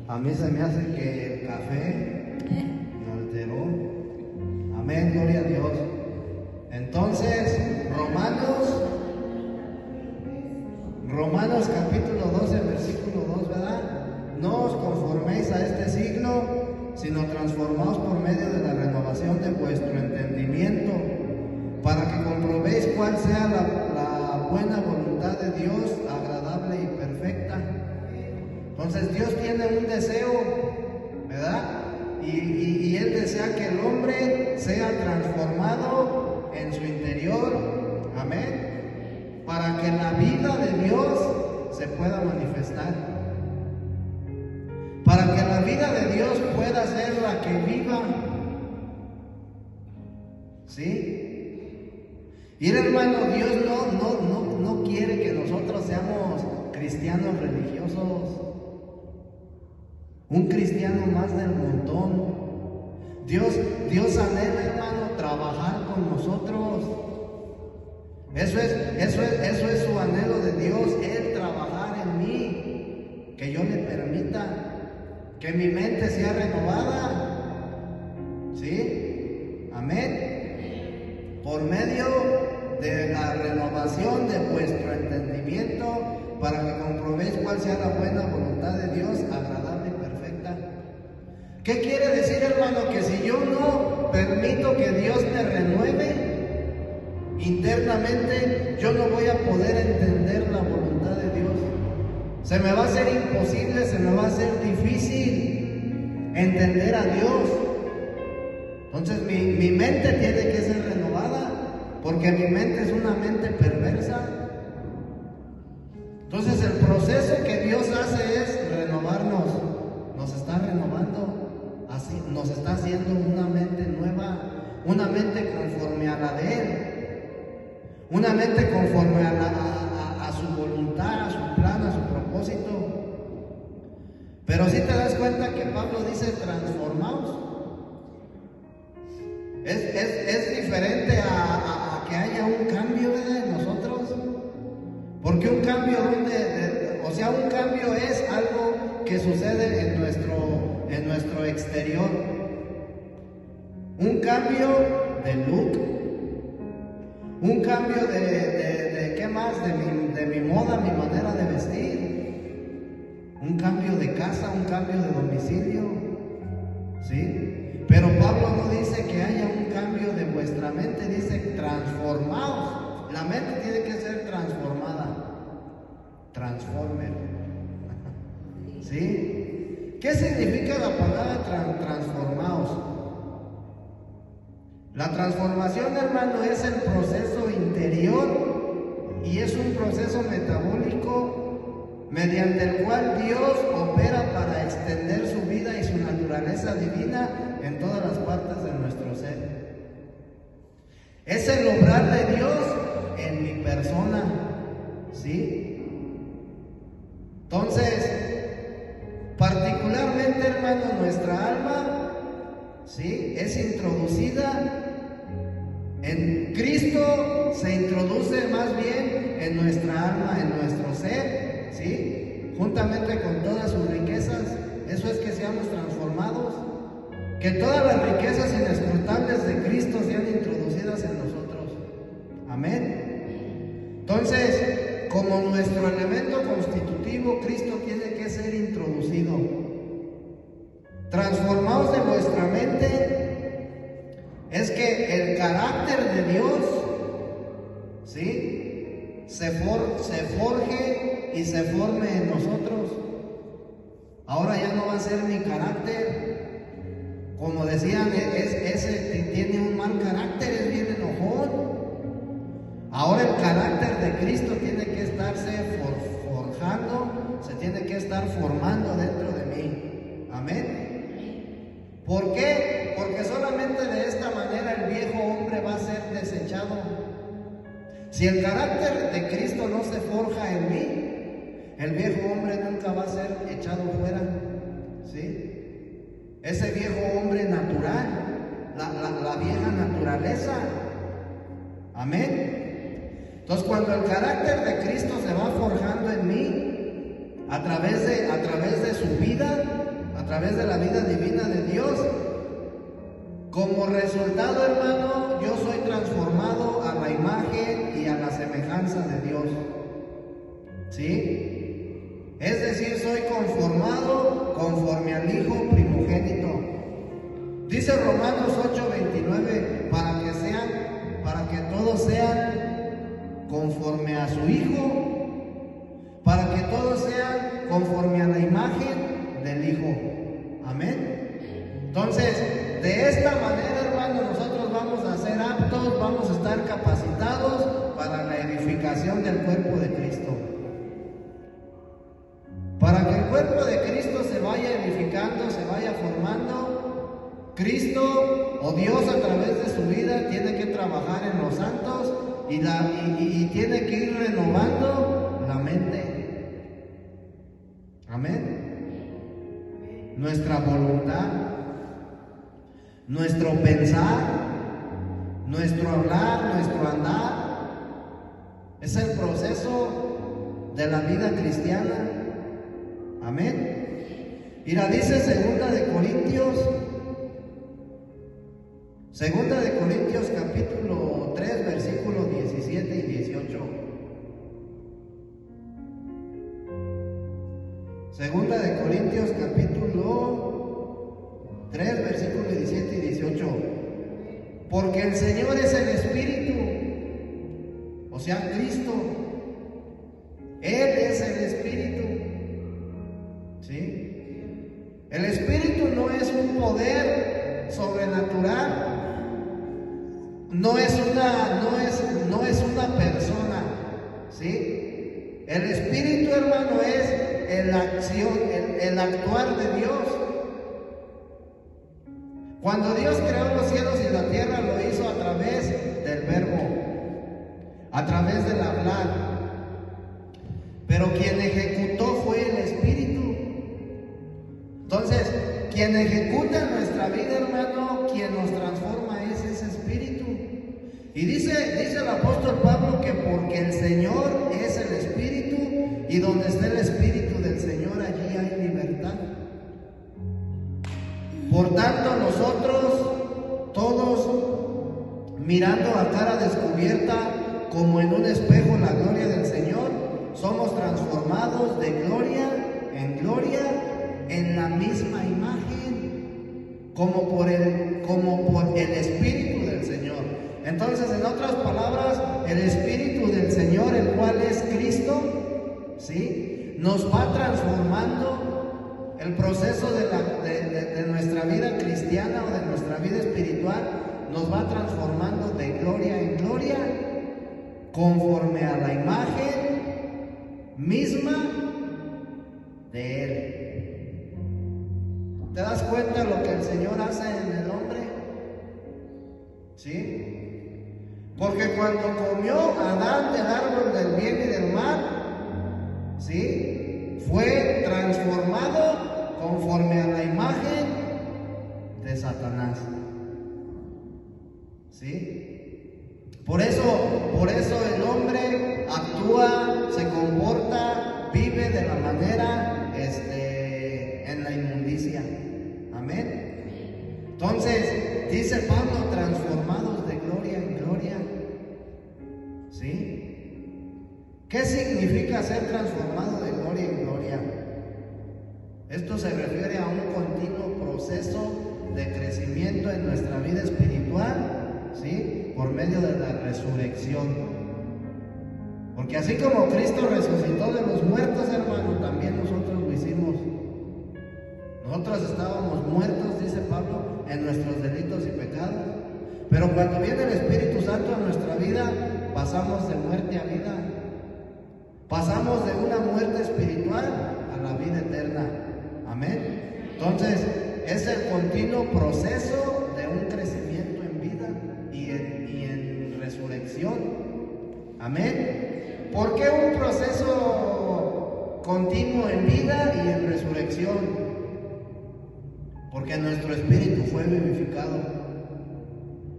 A mí se me hace que el café me alteró. Amén, gloria a Dios. Entonces, Romanos capítulo 12, versículo 2, ¿verdad? No os conforméis a este siglo, sino transformaos por medio de la renovación de vuestro entendimiento, para que comprobéis cuál sea la buena voluntad de Dios, agradable y perfecta. Entonces Dios tiene un deseo, ¿verdad? Y Él desea que el hombre sea transformado en su interior, amén, para que la vida de Dios se pueda manifestar, para que la vida de Dios pueda ser la que viva, ¿sí? Y hermano, Dios no quiere que nosotros seamos cristianos religiosos, un cristiano más del montón. Dios anhela, hermano, trabajar con nosotros. Eso es su anhelo de Dios, Él trabajar en mí, que yo le permita que mi mente sea renovada, ¿sí? Amén. Por medio de la renovación de vuestro entendimiento, para que comprobéis cuál sea la buena voluntad de Dios, agradable y perfecta. ¿Qué quiere decir, hermano? Que si yo no permito que Dios me renueve internamente, yo no voy a poder entender la voluntad de Dios. Se me va a hacer imposible, se me va a hacer difícil entender a Dios. Entonces mi mente tiene que ser renovada, porque mi mente es una mente perversa. Entonces el proceso que Dios hace es renovarnos, nos está renovando, así nos está haciendo una mente nueva, una mente conforme a la de Él, una mente conforme a su voluntad, a su plan, a su propósito. Pero si te das cuenta que Pablo dice transformaos, es diferente a que haya un cambio, ¿verdad?, en nosotros. Porque un cambio un cambio es algo que sucede en nuestro exterior. Un cambio de look, un cambio de ¿qué más? De mi moda, mi manera de vestir, un cambio de casa, un cambio de domicilio, ¿sí? Pero Pablo no dice que haya un cambio de vuestra mente, dice transformaos. La mente tiene que ser transformada. Transformer. ¿Sí? ¿Qué significa la palabra transformaos? La transformación, hermano, es el proceso interior y es un proceso metabólico mediante el cual Dios opera para extender su vida y su naturaleza divina en todas las partes de nuestro ser. Es el obrar de Dios en mi persona, ¿sí? Entonces, particularmente, hermano, nuestra alma, ¿sí?, es introducida en Cristo, se introduce más bien en nuestra alma, en nuestro ser, ¿sí?, juntamente con todas sus riquezas. Eso es que seamos transformados, que todas las riquezas inescrutables de Cristo sean introducidas en nosotros. Amén. Entonces, como nuestro elemento constitutivo, Cristo tiene que ser introducido. Transformaos de vuestra mente es que el carácter de Dios, ¿sí?, se forje y se forme en nosotros. Ahora ya no va a ser mi carácter, como decían, ese tiene un mal carácter, es bien enojón. Ahora el carácter de Cristo tiene que estarse forjando, se tiene que estar formando dentro de mí. Amén. ¿Por qué? Porque solamente de esta manera el viejo hombre va a ser desechado. Si el carácter de Cristo no se forja en mí, el viejo hombre nunca va a ser echado fuera, ¿sí? Ese viejo hombre natural, la vieja naturaleza. Amén. Entonces, cuando el carácter de Cristo se va forjando en mí a través de su vida, través de la vida divina de Dios. Como resultado, hermano, yo soy transformado a la imagen y a la semejanza de Dios. ¿Sí? Es decir, soy conformado conforme al Hijo primogénito. Dice Romanos 8:29, para que todos sean conforme a su Hijo, para que todos sean conforme a la imagen del Hijo. Amén. Entonces, de esta manera, hermano, nosotros vamos a ser aptos, vamos a estar capacitados para la edificación del cuerpo de Cristo. Para que el cuerpo de Cristo se vaya edificando, se vaya formando, Cristo o Dios a través de su vida tiene que trabajar en los santos y tiene que ir renovando la mente. Amén. Nuestra voluntad, nuestro pensar, nuestro hablar, nuestro andar. Es el proceso de la vida cristiana. Amén. Mira, dice Segunda de Corintios capítulo 3, versículos 17 y 18. Segunda de Corintios capítulo 3, versículos 17 y 18. Porque el Señor es el Espíritu, o sea, Cristo. Él es el Espíritu. ¿Sí? El Espíritu no es un poder sobrenatural, no es una persona, ¿sí? El Espíritu, hermano, es el actuar de Dios. Cuando Dios creó los cielos y la tierra, lo hizo a través del verbo, a través del hablar. Pero quien ejecutó fue el Espíritu. Entonces, quien ejecuta nuestra vida, hermano, quien nos transforma es ese Espíritu. Y dice el apóstol Pablo que porque el Señor es el Espíritu, y donde está el Espíritu del Señor, allí hay libertad. Por tanto, nosotros todos, mirando a cara descubierta como en un espejo la gloria del Señor, somos transformados de gloria en gloria en la misma imagen, como por el Espíritu del Señor. Entonces, en otras palabras, el Espíritu del Señor, el cual es Cristo, ¿sí?, nos va transformando. El proceso de nuestra vida cristiana o de nuestra vida espiritual nos va transformando de gloria en gloria, conforme a la imagen misma de Él. ¿Te das cuenta lo que el Señor hace en el hombre? ¿Sí? Porque cuando comió Adán del árbol del bien y del mal, ¿sí?, fue transformado conforme a la imagen de Satanás. ¿Sí? Por eso el hombre actúa, se comporta, vive de la manera en la inmundicia. Amén. Entonces, dice Pablo, transformados de gloria en gloria. ¿Sí? ¿Qué significa ser transformado de gloria en gloria? Esto se refiere a un continuo proceso de crecimiento en nuestra vida espiritual, ¿sí?, por medio de la resurrección. Porque así como Cristo resucitó de los muertos, hermano, también nosotros lo hicimos. Nosotros estábamos muertos, dice Pablo, en nuestros delitos y pecados. Pero cuando viene el Espíritu Santo a nuestra vida, pasamos de muerte a vida. Pasamos de una muerte espiritual a la vida eterna. Amén. Entonces, es el continuo proceso de un crecimiento en vida y en resurrección. Amén. ¿Por qué un proceso continuo en vida y en resurrección? Porque nuestro espíritu fue vivificado.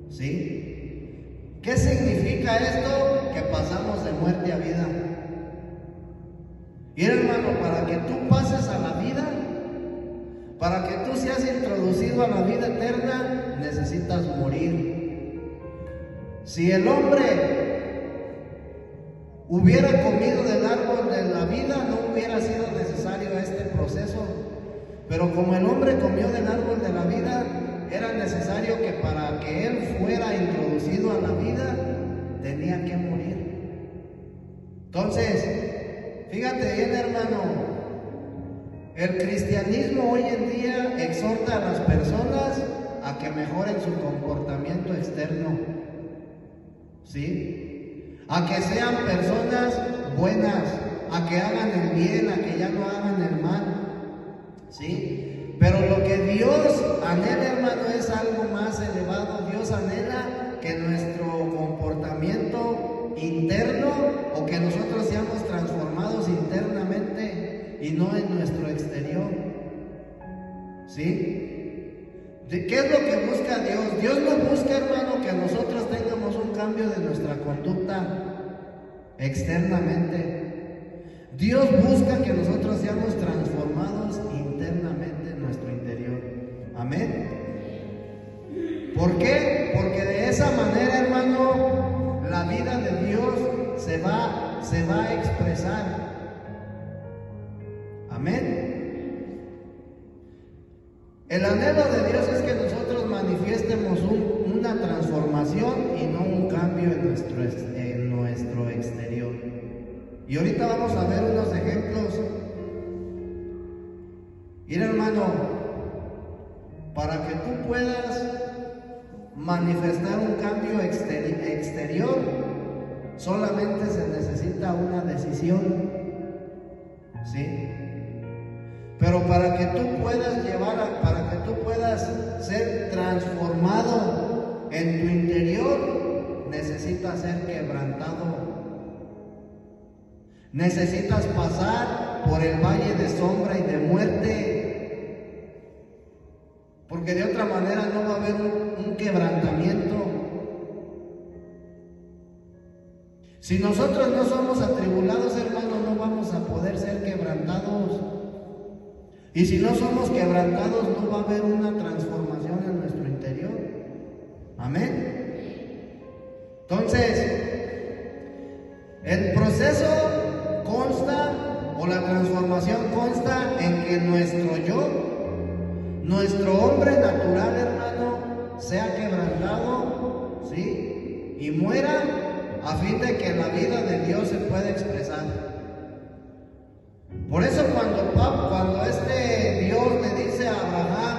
¿Sí? ¿Qué significa esto? Que pasamos de muerte a vida. Y hermano, para que tú pases a la vida, Para que tú seas introducido a la vida eterna, necesitas morir. Si el hombre hubiera comido del árbol de la vida, no hubiera sido necesario este proceso. Pero como el hombre comió del árbol de la vida, era necesario que para que él fuera introducido a la vida, tenía que morir. Entonces, fíjate bien, hermano, el cristianismo hoy en día exhorta a las personas a que mejoren su comportamiento externo, ¿sí? A que sean personas buenas, a que hagan el bien, a que ya no hagan el mal, ¿sí? Pero lo que Dios anhela, hermano, es algo más elevado. Dios anhela que nuestro comportamiento interno, o que nosotros seamos transformados internamente y no en nuestro exterior, ¿sí? ¿Qué es lo que busca Dios? Dios no busca, hermano, que nosotros tengamos un cambio de nuestra conducta externamente. Dios busca que nosotros seamos transformados internamente en nuestro interior. Amén. ¿Por qué? Porque de esa manera, hermano, la vida de Dios se va a expresar. Amén. El anhelo de Dios es que nosotros manifiestemos una transformación y no un cambio en nuestro exterior. Y ahorita vamos a ver unos ejemplos. Mira, hermano, para que tú puedas manifestar un cambio exterior, solamente se necesita una decisión, ¿sí? Pero para que tú puedas ser transformado en tu interior, necesitas ser quebrantado. Necesitas pasar por el valle de sombra y de muerte, porque de otra manera no va a haber un quebrantamiento. Si nosotros no somos atribulados, hermano, no vamos a poder ser quebrantados. Y si no somos quebrantados, no va a haber una transformación en nuestro interior. Amén. Entonces, el proceso consta, o la transformación consta en que nuestro yo, nuestro hombre natural, hermano, sea quebrantado, ¿sí? Y muera, a fin de que la vida de Dios se pueda expresar. Por eso cuando este Dios le dice a Abraham,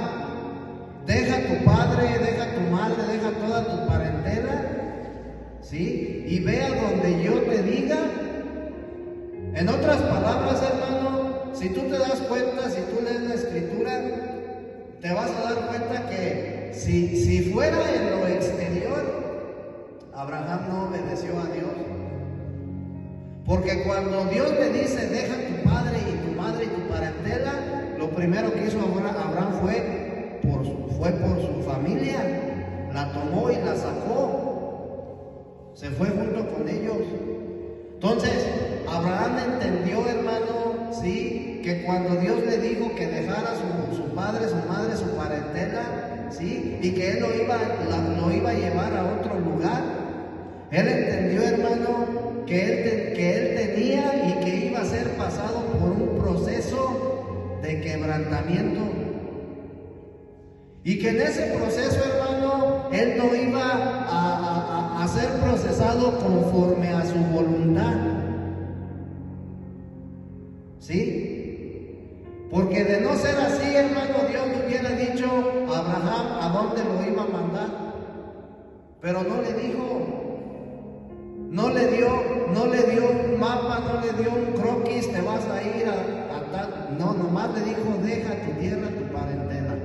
deja a tu padre, deja a tu madre, deja toda tu parentela, ¿sí? Y ve a donde yo te diga. En otras palabras, hermano, si tú te das cuenta, si tú lees la escritura, te vas a dar cuenta que si fuera en lo exterior, Abraham no obedeció a Dios. Porque cuando Dios le dice, deja a tu padre y tu madre y tu parentela, lo primero que hizo Abraham fue por su familia, la tomó y la sacó, se fue junto con ellos. Entonces, Abraham entendió, hermano, sí, que cuando Dios le dijo que dejara su padre, su madre, su parentela, sí, y que él lo iba a llevar a otro lugar, él entendió, hermano, que él tenía y que iba a ser pasado por un proceso de quebrantamiento. Y que en ese proceso, hermano, él no iba a ser procesado conforme a su voluntad. ¿Sí? Porque de no ser así, hermano, Dios le hubiera dicho a Abraham a dónde lo iba a mandar. Pero no le dijo. No le dio un mapa, no le dio un croquis, te vas a ir a tal. No, nomás le dijo, deja tu tierra, tu parentela.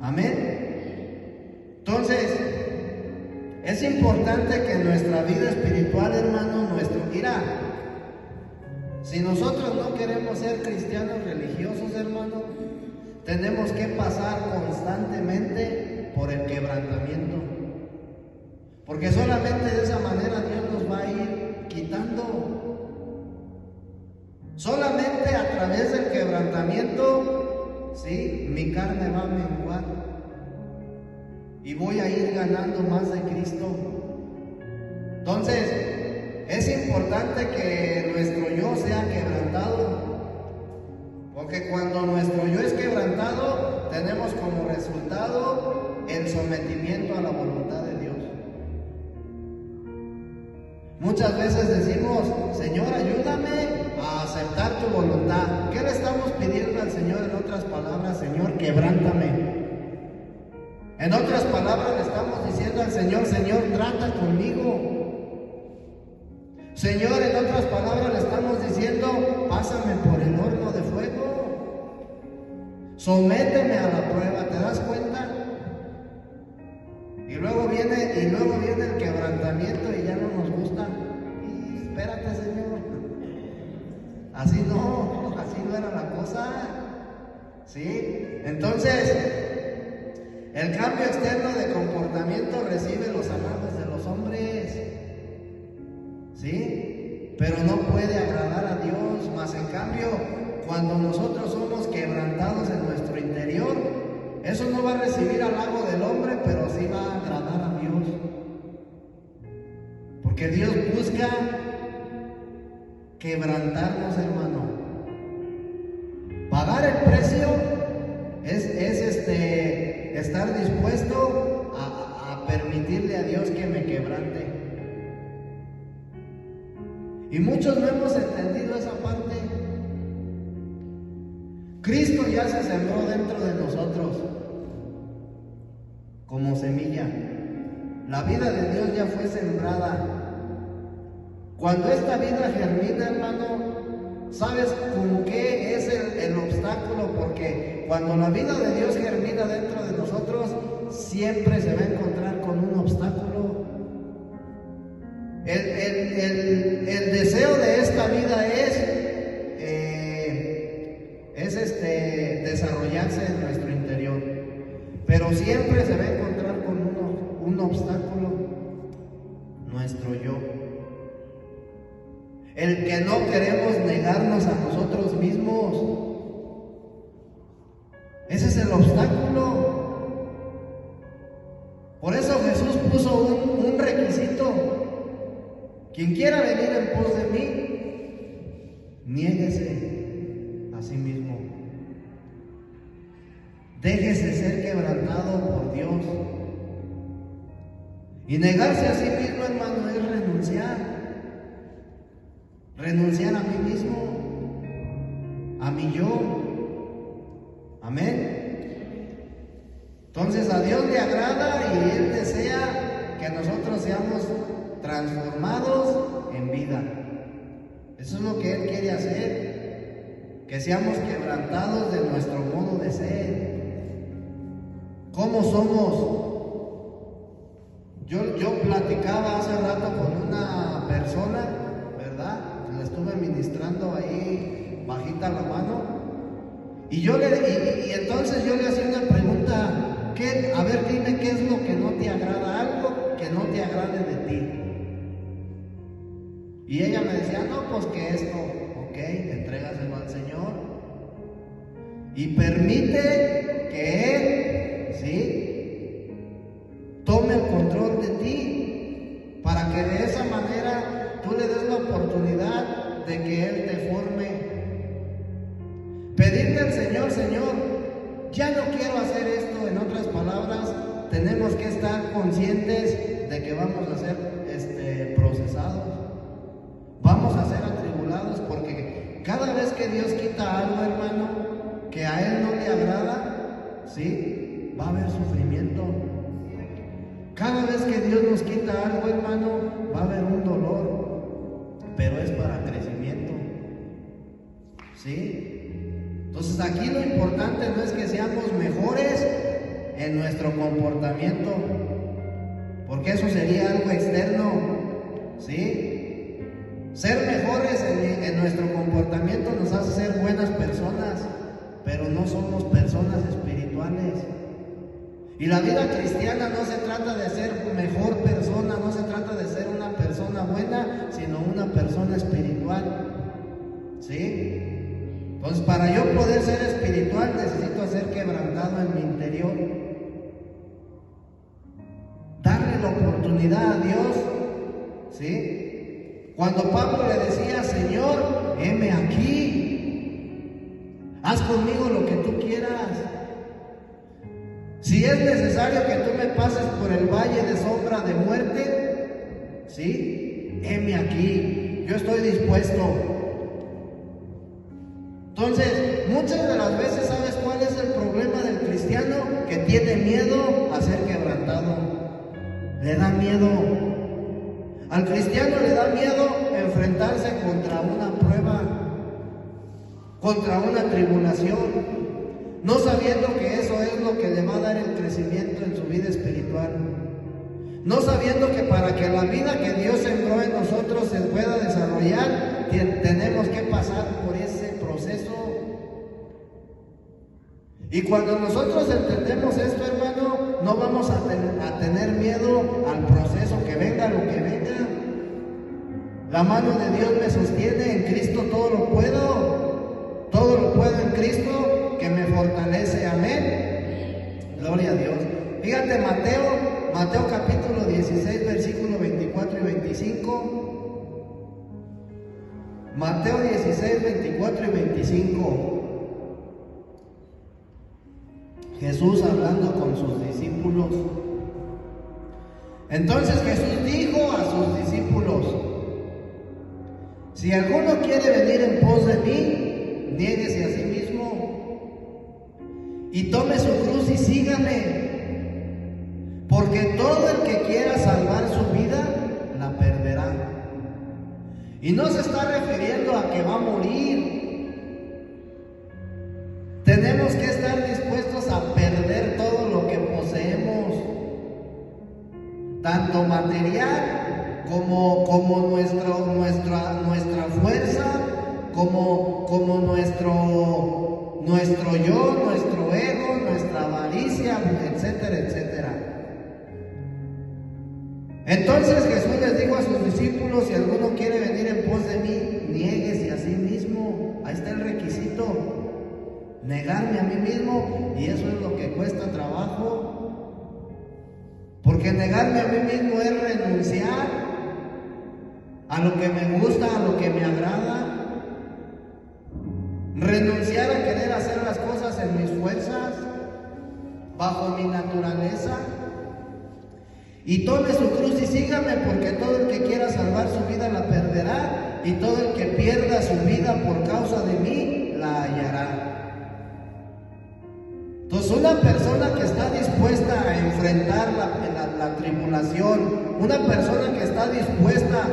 Amén. Entonces, es importante que en nuestra vida espiritual, hermano, mira, si nosotros no queremos ser cristianos religiosos, hermano, tenemos que pasar constantemente por el quebrantamiento. Porque solamente de esa manera Dios nos va a ir quitando. Solamente a través del quebrantamiento, ¿sí?, mi carne va a menguar y voy a ir ganando más de Cristo. Entonces, es importante que nuestro yo sea quebrantado, porque cuando nuestro yo es quebrantado, tenemos como resultado el sometimiento a la voluntad de Dios. Muchas veces decimos: Señor, ayúdame a aceptar tu voluntad. ¿Qué le estamos pidiendo al Señor en otras palabras? Señor, quebrántame. En otras palabras le estamos diciendo al Señor: Señor, trata conmigo. Señor, en otras palabras le estamos diciendo: pásame por el horno de fuego. Sométeme a la prueba. ¿Te das cuenta? Y luego viene el quebrantamiento y ya no nos gusta. Y espérate, Señor. Así no era la cosa. ¿Sí? Entonces, el cambio externo de comportamiento recibe los halagos de los hombres. ¿Sí? Pero no puede agradar a Dios. Mas en cambio, cuando nosotros somos quebrantados en nuestro interior, eso no va a recibir halago del hombre, pero sí va a agradar a Dios. Porque Dios busca quebrantarnos, hermano. Pagar el precio es estar dispuesto a permitirle a Dios que me quebrante. Y muchos no hemos entendido esa parte. Cristo ya se sembró dentro de nosotros como semilla. La vida de Dios ya fue sembrada. Cuando esta vida germina, hermano, ¿sabes con qué es el obstáculo? Porque cuando la vida de Dios germina dentro de nosotros, siempre se va a encontrar con un obstáculo. El deseo de esta vida es desarrollarse en nuestro interior, pero siempre se va a encontrar con un obstáculo: nuestro yo. El que no queremos negarnos a nosotros mismos. Ese es el obstáculo. Por eso Jesús puso un requisito: quien quiera venir en pos de mí, niéguese a sí mismo. Déjese ser quebrantado por Dios. Y negarse a sí mismo, hermano, es renunciar. Renunciar a mí mismo, a mi yo. Amén. Entonces a Dios le agrada y Él desea que nosotros seamos transformados en vida. Eso es lo que Él quiere hacer, que seamos quebrantados de nuestro modo de ser. ¿Cómo somos? Yo platicaba hace rato con una persona, ¿verdad? La estuve ministrando ahí bajita la mano, y entonces yo le hacía una pregunta: a ver, dime qué es lo que no te agrada, algo que no te agrade de ti. Y ella me decía: no, pues que esto. Ok, entrégaselo al Señor y permite que Él, ¿sí?, tome el control de ti, para que de esa manera tú le des la oportunidad de que Él te forme. Pedirle al Señor: Señor, ya no quiero hacer esto. En otras palabras, tenemos que estar conscientes de que vamos a ser procesados, vamos a ser atribulados, porque cada vez que Dios quita algo, hermano, que a Él no le agrada, ¿sí?, va a haber sufrimiento. Cada vez que Dios nos quita algo, hermano, va a haber un dolor, pero es para crecimiento. ¿Sí? Entonces aquí lo importante no es que seamos mejores en nuestro comportamiento, porque eso sería algo externo. ¿Sí? Ser mejores en nuestro comportamiento nos hace ser buenas personas, pero no somos personas espirituales. Y la vida cristiana no se trata de ser mejor persona, no se trata de ser una persona buena, sino una persona espiritual. ¿Sí? Entonces, para yo poder ser espiritual, necesito ser quebrantado oportunidad a Dios, ¿sí? Cuando Pablo le decía, Señor, heme aquí, haz conmigo lo que tú quieras. Si es necesario que tú me pases por el valle de sombra de muerte, ¿sí? Heme aquí, yo estoy dispuesto. Entonces, muchas de las veces, ¿sabes cuál es el problema del cristiano? Que tiene miedo a ser quebrantado. Le da miedo. Al cristiano le da miedo enfrentarse contra una prueba, contra una tribulación, no sabiendo que eso es lo que le va a dar el crecimiento en su vida espiritual. No sabiendo que para que la vida que Dios sembró en nosotros se pueda desarrollar, tenemos que pasar por ese proceso. Y cuando nosotros entendemos esto, hermano, no vamos a tener miedo al proceso, que venga lo que venga. La mano de Dios me sostiene, en Cristo todo lo puedo en Cristo que me fortalece. Amén. Gloria a Dios. Fíjate, Mateo capítulo 16, versículo 24 y 25. Mateo 16, 24 y 25. Jesús hablando con sus discípulos. Entonces Jesús dijo a sus discípulos: si alguno quiere venir en pos de mí, niéguese a sí mismo y tome su cruz y sígame. Porque todo el que quiera salvar su vida, la perderá. Y no se está refiriendo a que va a morir. Tenemos que estar dispuestos a perder todo lo que poseemos, tanto material como nuestra fuerza, como nuestro yo, nuestro ego, nuestra avaricia, etcétera, etcétera. Entonces Jesús les dijo a sus discípulos: si alguno quiere venir en pos de mí, niéguese a sí mismo. Ahí está el requisito: negarme a mí mismo, y eso es lo que cuesta trabajo. Porque negarme a mí mismo es renunciar a lo que me gusta, a lo que me agrada. Renunciar a querer hacer las cosas en mis fuerzas, bajo mi naturaleza. Y tome su cruz y sígame, porque todo el que quiera salvar su vida la perderá, y todo el que pierda su vida por causa de mí la hallará. Entonces, una persona que está dispuesta a enfrentar la tribulación, una persona que está dispuesta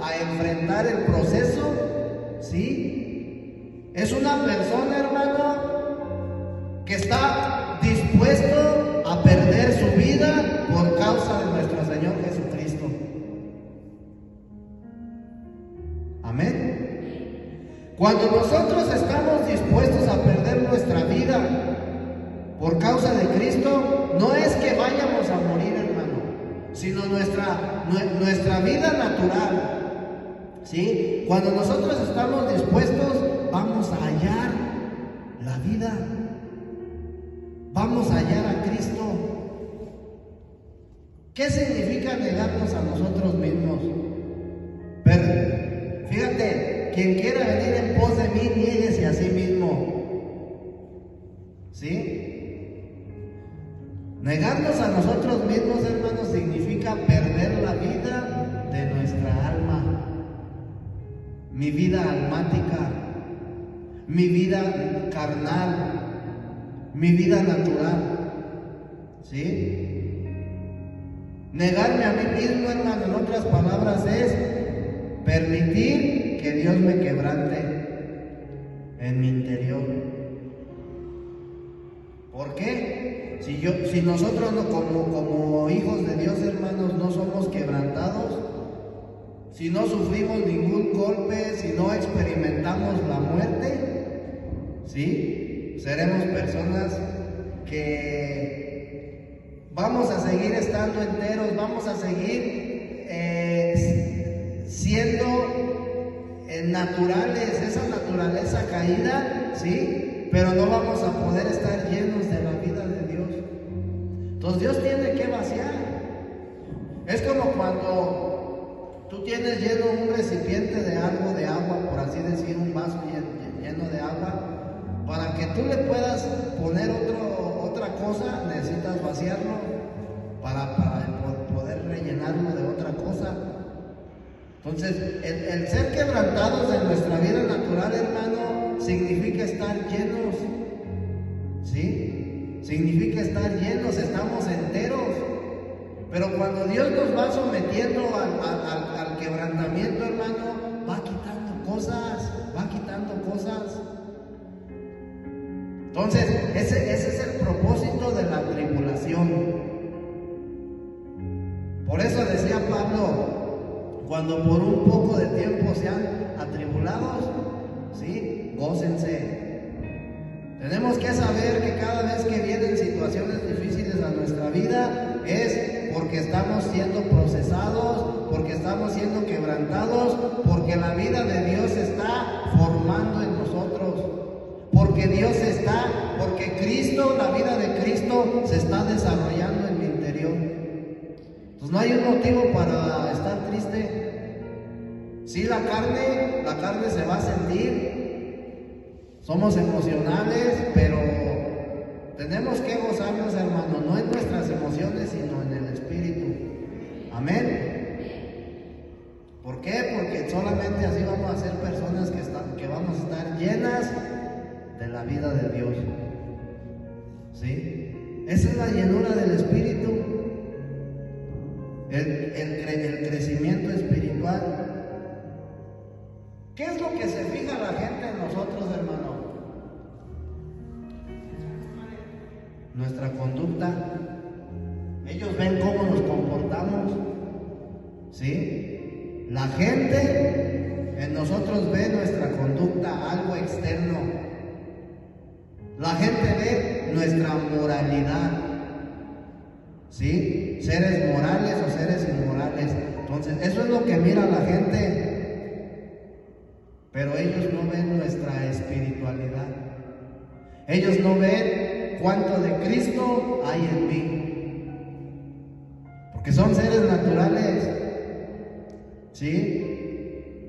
a enfrentar el proceso, ¿sí? Es una persona, hermano, que está dispuesto a perder su vida por causa de nuestro Señor Jesucristo. Amén. Cuando nosotros estamos dispuestos a perder nuestra vida por causa de Cristo, no es que vayamos a morir, hermano, sino nuestra vida natural, ¿sí? Cuando nosotros estamos dispuestos, vamos a hallar la vida, vamos a hallar a Cristo. ¿Qué significa negarnos a nosotros mismos? Pero, fíjate, quien quiera venir en pos de mí, niéguese a sí mismo. ¿Sí? Negarnos a nosotros mismos, hermanos, significa perder la vida de nuestra alma. Mi vida almática, mi vida carnal, mi vida natural. ¿Sí? Negarme a mí mismo, hermano, en otras palabras, es permitir que Dios me quebrante en mi interior. ¿Por qué? Si nosotros como hijos de Dios, hermanos, no somos quebrantados, si no sufrimos ningún golpe, si no experimentamos la muerte, ¿sí? Seremos personas que vamos a seguir estando enteros, vamos a seguir siendo naturales, esa naturaleza caída, ¿sí? Pero no vamos a poder estar llenos de la vida de Dios. Entonces Dios tiene que vaciar. Es como cuando tú tienes lleno un recipiente de algo, de agua, por así decir, un vaso lleno de agua. Para que tú le puedas poner otra cosa, necesitas vaciarlo para poder rellenarlo de otra cosa. Entonces, el ser quebrantados de nuestra vida natural, hermano, significa estar llenos. ¿Sí? Significa estar llenos, estamos enteros. Pero cuando Dios nos va sometiendo al quebrantamiento, hermano, va quitando cosas, va quitando cosas. Entonces, ese es el propósito de la tribulación. Por eso decía Pablo, cuando por un poco de tiempo sean atribulados, ¿sí? Gócense. Tenemos que saber que cada vez que vienen situaciones difíciles a nuestra vida es porque estamos siendo procesados, porque estamos siendo quebrantados, porque la vida de Dios se está formando en nosotros, porque porque Cristo, la vida de Cristo se está desarrollando en mi interior. Entonces no hay un motivo para estar triste. Sí, la carne se va a sentir, somos emocionales, pero tenemos que gozarnos, hermano, no en nuestras emociones, sino en el Espíritu. Amén. ¿Por qué? Porque solamente así vamos a ser personas que vamos a estar llenas de la vida de Dios. ¿Sí? Esa es la llenura del Espíritu, el crecimiento espiritual. ¿Qué es lo que se fija la gente en nosotros, hermano? Nuestra conducta. Ellos ven cómo nos comportamos. ¿Sí? La gente en nosotros ve nuestra conducta, algo externo. La gente ve nuestra moralidad. ¿Sí? Seres morales o seres inmorales. Entonces, eso es lo que mira la gente. Pero ellos no ven nuestra espiritualidad. Ellos no ven cuánto de Cristo hay en mí. Porque son seres naturales. ¿Sí?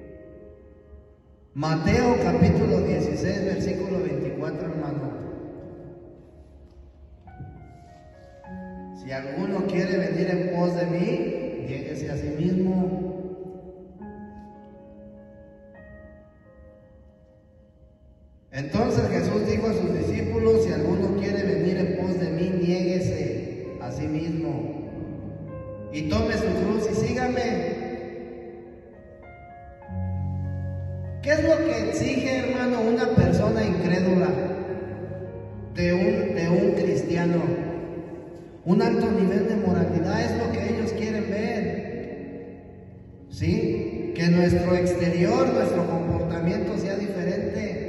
Mateo capítulo 16, versículo 24, hermano. Si alguno quiere venir en pos de mí, niéguese a sí mismo. Entonces Jesús dijo a sus discípulos: si alguno quiere venir en pos de mí, niéguese a sí mismo y tome su cruz y sígame. ¿Qué es lo que exige, hermano, una persona incrédula de un cristiano? Un alto nivel de moralidad es lo que ellos quieren ver. ¿Sí? Que nuestro exterior, nuestro comportamiento sea diferente.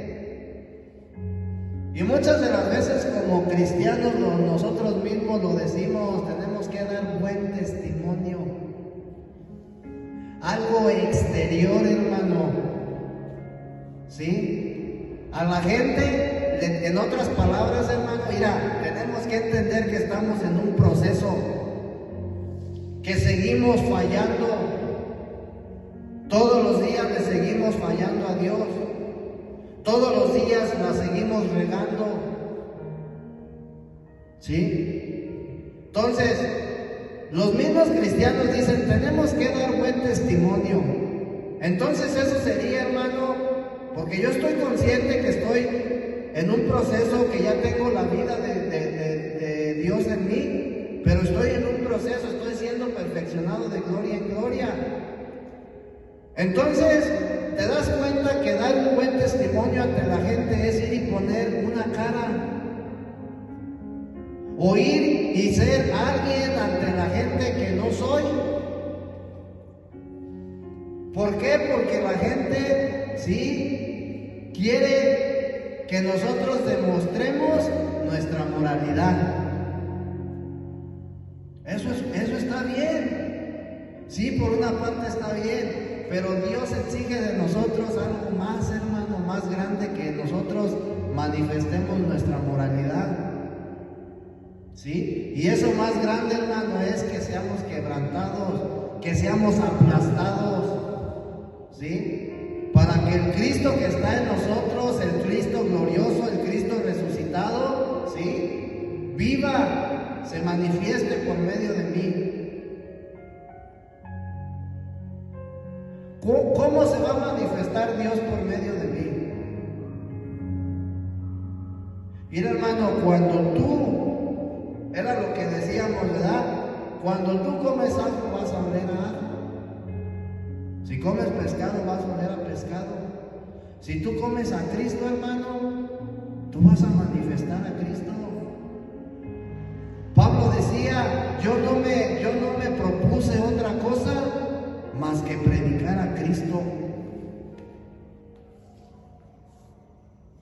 Y muchas de las veces como cristianos nosotros mismos lo decimos, tenemos que dar buen testimonio. Algo exterior, hermano. ¿Sí? A la gente, en otras palabras, hermano, mira, tenemos que entender que estamos en un proceso, que seguimos fallando. Todos los días le seguimos fallando a Dios. Todos los días la seguimos regando. ¿Sí? Entonces, los mismos cristianos dicen, tenemos que dar buen testimonio. Entonces eso sería, hermano, porque yo estoy consciente que estoy en un proceso, que ya tengo la vida de Dios en mí, pero estoy en un proceso, estoy siendo perfeccionado de gloria en gloria. Entonces, te das cuenta que dar un buen testimonio ante la gente es ir y poner una cara, o ir y ser alguien ante la gente que no soy. ¿Por qué? Porque la gente sí quiere que nosotros demostremos nuestra moralidad. Eso está bien. Sí, por una parte está bien. Pero Dios exige de nosotros algo más, hermano, más grande, que nosotros manifestemos nuestra moralidad. ¿sí? Y eso más grande, hermano, es que seamos quebrantados, que seamos aplastados, ¿sí? Para que el Cristo que está en nosotros, el Cristo glorioso, el Cristo resucitado, ¿sí? Viva, se manifieste por medio de mí. ¿Cómo se va a manifestar Dios por medio de mí? Mira, hermano, cuando tú, era lo que decíamos, ¿verdad? Cuando tú comes algo vas a oler a algo. Si comes pescado vas a oler a pescado. Si tú comes a Cristo, hermano, tú vas a manifestar a Cristo. Pablo decía, yo no me propuse otra cosa más que predicar a Cristo.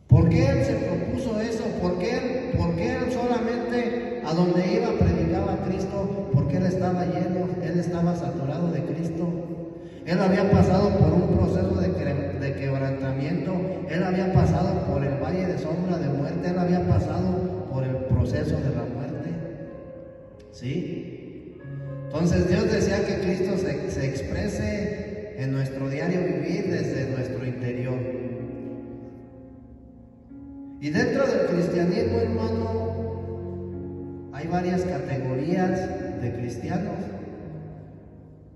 ¿Por qué él se propuso eso? ¿Por qué él solamente a donde iba predicaba a Cristo? Porque él estaba lleno, él estaba saturado de Cristo. Él había pasado por un proceso de quebrantamiento, él había pasado por el valle de sombra de muerte, él había pasado por el proceso de la muerte. ¿Sí? Entonces Dios desea que Cristo se exprese en nuestro diario vivir desde nuestro interior. Y dentro del cristianismo, hermano, hay varias categorías de cristianos.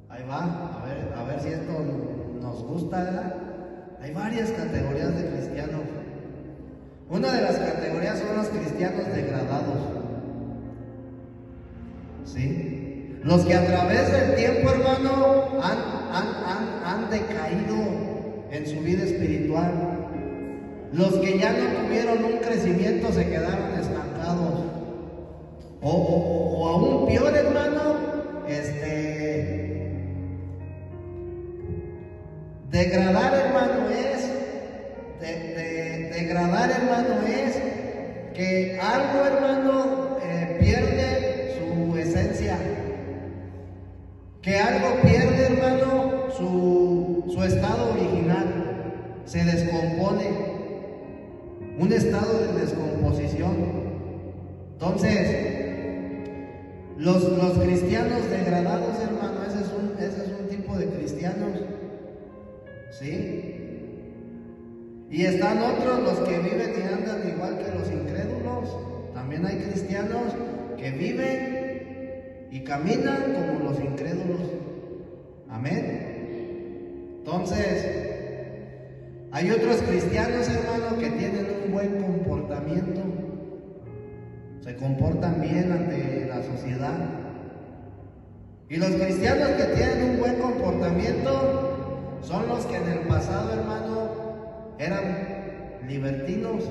Ahí va, a ver si esto nos gusta, ¿verdad? Hay varias categorías de cristianos. Una de las categorías son los cristianos degradados. ¿Sí? Los que a través del tiempo, hermano, han decaído en su vida espiritual. Los que ya no tuvieron un crecimiento se quedaron estancados. O aún peor, hermano, degradar, hermano, degradar, hermano, es que algo, hermano, pierde su esencia. Que algo pierde, hermano, su estado original. Se descompone. Un estado de descomposición. Entonces, los cristianos degradados, hermano, ese es un tipo de cristianos. ¿Sí? Y están otros, los que viven y andan igual que los incrédulos. También hay cristianos que viven y caminan como los incrédulos. Amén. Entonces, hay otros cristianos, hermano, que tienen un buen comportamiento. Se comportan bien ante la sociedad. Y los cristianos que tienen un buen comportamiento son los que en el pasado, hermano, eran libertinos.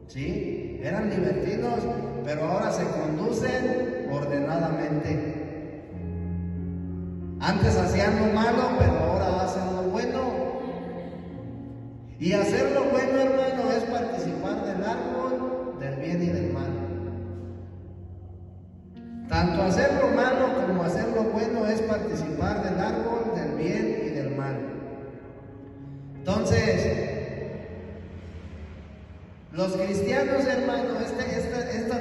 ¿Sí? Eran libertinos, pero ahora se conducen ordenadamente. Antes hacían lo malo, pero ahora hacen lo bueno. Y hacer lo bueno, hermano, es participar del árbol del bien y del mal. Tanto hacer lo malo como hacer lo bueno es participar del árbol del bien y del mal. Entonces, los cristianos, hermano, estas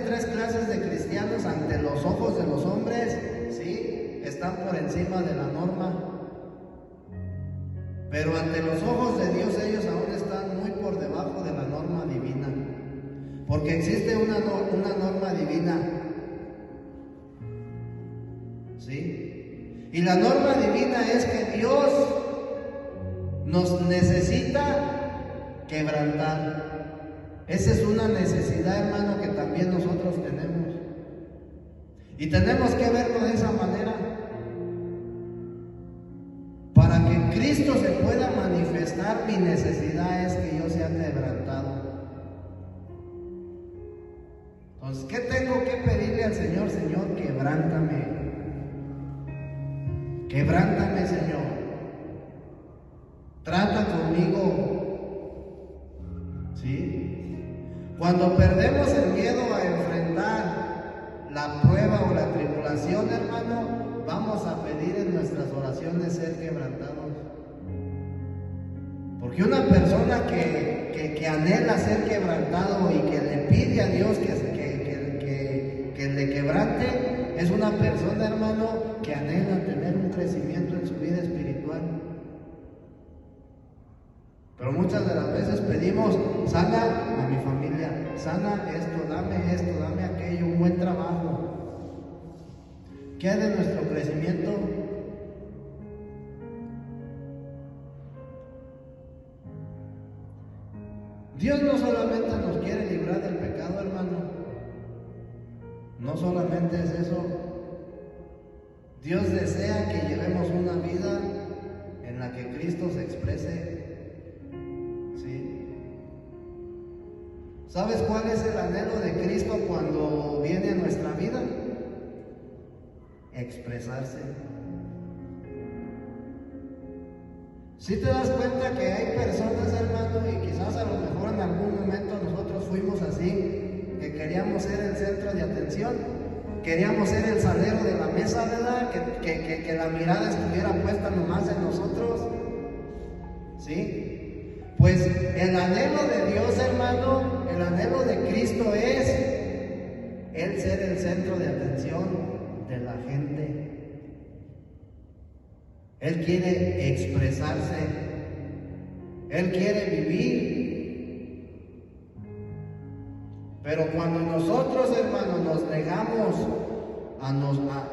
tres clases de cristianos ante los ojos de los hombres, ¿sí? Están por encima de la norma. Pero ante los ojos de Dios ellos aún están muy por debajo de la norma divina. Porque existe una norma divina. ¿Sí? Y la norma divina es que Dios nos necesita quebrantar. Esa es una necesidad, hermano, que también nosotros tenemos. Y tenemos que verlo de esa manera. Para que Cristo se pueda manifestar, mi necesidad es que yo sea quebrantado. Entonces, ¿qué tengo que pedirle al Señor? Señor, quebrántame. Quebrántame, Señor. Trata conmigo. ¿Sí? Cuando perdemos el miedo a enfrentar la prueba o la tribulación, hermano, vamos a pedir en nuestras oraciones ser quebrantados. Porque una persona que anhela ser quebrantado y que le pide a Dios que una persona, hermano, que anhela tener un crecimiento en su vida espiritual. Pero muchas de las veces pedimos, sana a mi familia, sana esto, dame aquello, un buen trabajo. ¿Qué hay de nuestro crecimiento? Dios no solamente nos quiere librar del pecado, hermano. No solamente es eso. Dios desea que llevemos una vida en la que Cristo se exprese. ¿Sí? ¿Sabes cuál es el anhelo de Cristo cuando viene a nuestra vida? Expresarse. Si te das cuenta que hay personas, hermano, y quizás a lo mejor en algún momento nosotros fuimos así, que queríamos ser el centro de atención, queríamos ser el salero de la mesa, ¿verdad? Que la mirada estuviera puesta nomás en nosotros. ¿Sí? Pues el anhelo de Dios, hermano, el anhelo de Cristo es Él ser el centro de atención de la gente. Él quiere expresarse, Él quiere vivir. Pero cuando nosotros, hermanos, nos negamos,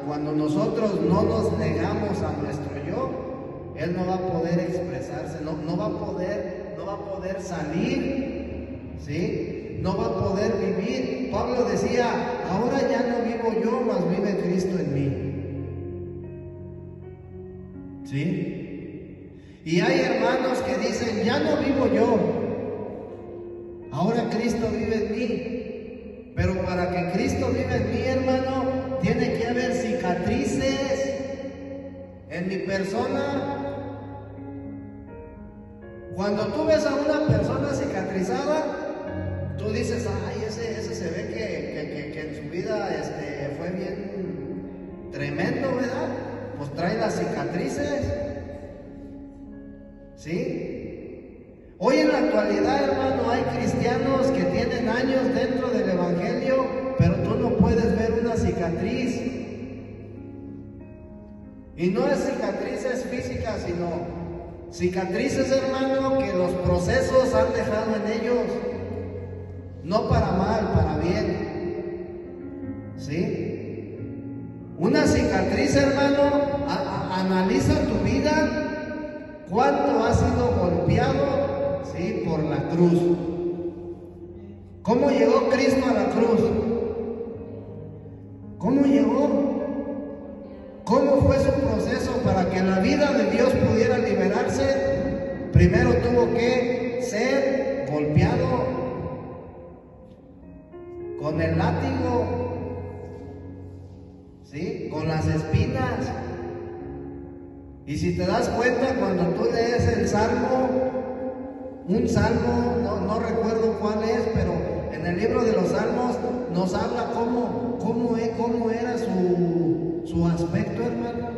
cuando nosotros no nos negamos a nuestro yo, Él no va a poder expresarse, no va a poder salir, ¿sí? No va a poder vivir. Pablo decía, ahora ya no vivo yo, mas vive Cristo en mí. ¿Sí? Y hay hermanos que dicen, ya no vivo yo, ahora Cristo vive en mí. Pero para que Cristo viva en mí, hermano, tiene que haber cicatrices en mi persona. Cuando tú ves a una persona cicatrizada, tú dices, ay, ese se ve que en su vida fue bien tremendo, ¿verdad? Pues trae las cicatrices. ¿Sí? Hoy en la actualidad, hermano, hay cristianos que tienen años dentro del evangelio, pero tú no puedes ver una cicatriz. Y no es cicatrices físicas, sino cicatrices, hermano, que los procesos han dejado en ellos. No para mal, para bien. ¿Sí? Una cicatriz, hermano, analiza tu vida, cuánto has sido golpeado, ¿sí? Por la cruz. ¿Cómo llegó Cristo a la cruz? ¿Cómo llegó? ¿Cómo fue su proceso para que la vida de Dios pudiera liberarse? Primero tuvo que ser golpeado con el látigo, ¿sí? Con las espinas. Y si te das cuenta, cuando tú lees el salmo, un salmo, no recuerdo cuál es, pero en el libro de los salmos nos habla cómo era su aspecto, hermano.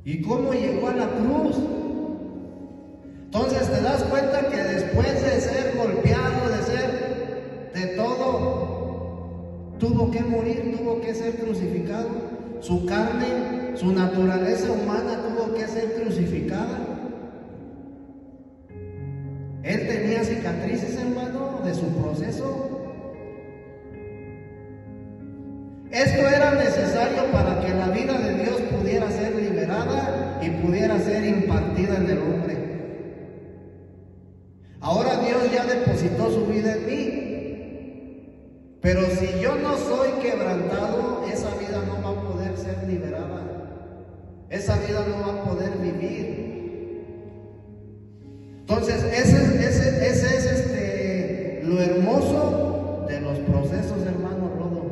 Y cómo llegó a la cruz. Entonces te das cuenta que después de ser golpeado, de ser de todo, tuvo que morir, tuvo que ser crucificado. Su carne, su naturaleza humana tuvo que ser crucificada. Él tenía cicatrices, hermano, de su proceso. Esto era necesario para que la vida de Dios pudiera ser liberada y pudiera ser impartida en el hombre. Ahora Dios ya depositó su vida en mí. Pero si yo no soy quebrantado, esa vida no va a poder ser liberada. Esa vida no va a poder vivir. Entonces, ese es lo hermoso de los procesos, hermano Rodo.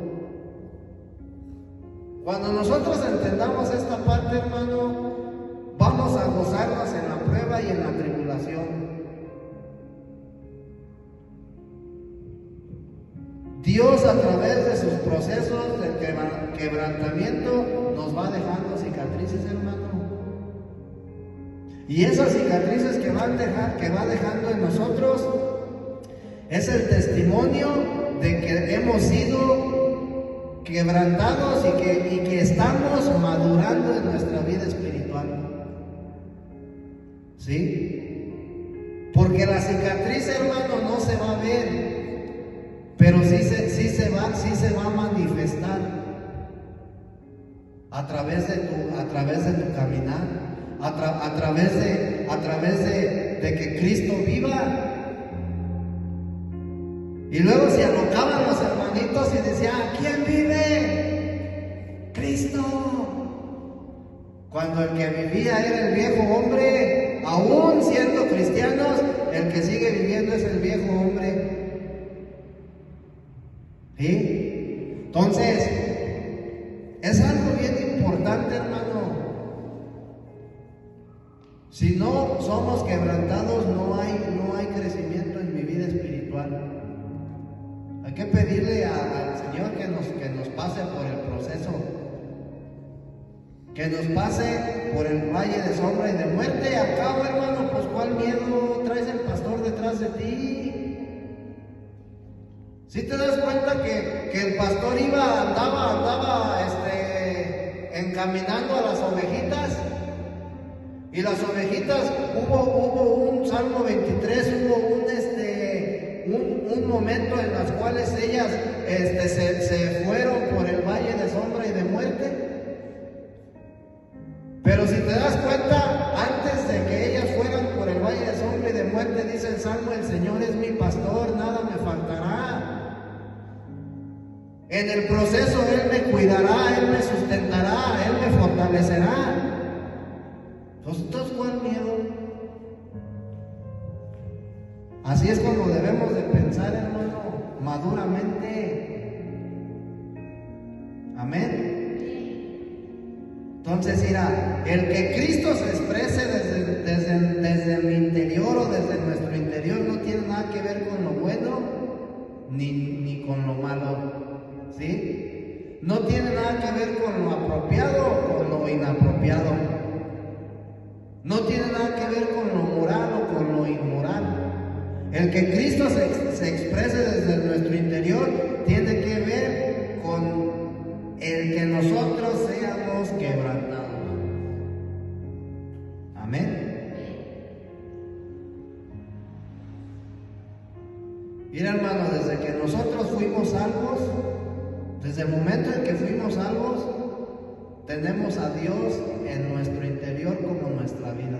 Cuando nosotros entendamos esta parte, hermano, vamos a gozarnos en la prueba y en la tribulación. Dios, a través de sus procesos de quebrantamiento, nos va dejando cicatrices, hermano. Y esas cicatrices que va dejando en nosotros es el testimonio de que hemos sido quebrantados y que estamos madurando en nuestra vida espiritual. ¿Sí? Porque la cicatriz, hermano, no se va a ver, pero sí se va a manifestar a través de tu caminar, a través de que Cristo viva. Y luego se alocaban los hermanitos y decían: ¿quién vive? Cristo. Cuando el que vivía era el viejo hombre, aún siendo cristianos, el que sigue viviendo es el viejo hombre. ¿Sí? Entonces, es algo bien importante, hermano. Si no somos quebrantados, no hay crecimiento en mi vida espiritual. Hay que pedirle al Señor que nos pase por el proceso, que nos pase por el valle de sombra y de muerte. Y al cabo, hermano, pues ¿cuál miedo traes el pastor detrás de ti? ¿Sí te das cuenta que el pastor andaba encaminando a las ovejitas? Y las ovejitas, hubo un Salmo 23, hubo un momento en las cuales ellas se fueron por el valle de sombra y de muerte. Pero si te das cuenta, antes de que ellas fueran por el valle de sombra y de muerte, dice el Salmo: el Señor es mi pastor, nada me faltará. En el proceso Él me cuidará, Él me sustentará, Él me fortalecerá. Entonces, ¿cuál miedo? Así es como debemos de pensar, hermano, maduramente. Amén. Entonces, mira, el que Cristo se exprese desde mi interior o desde nuestro interior no tiene nada que ver con lo bueno ni con lo malo. ¿Sí? No tiene nada que ver con lo apropiado o con lo inapropiado. No tiene nada que ver con lo moral o con lo inmoral. El que Cristo se exprese desde nuestro interior tiene que ver con el que nosotros seamos quebrantados. Amén. Mira, hermano, desde que nosotros fuimos salvos, desde el momento en que fuimos salvos, tenemos a Dios en nuestro interior como nuestra vida.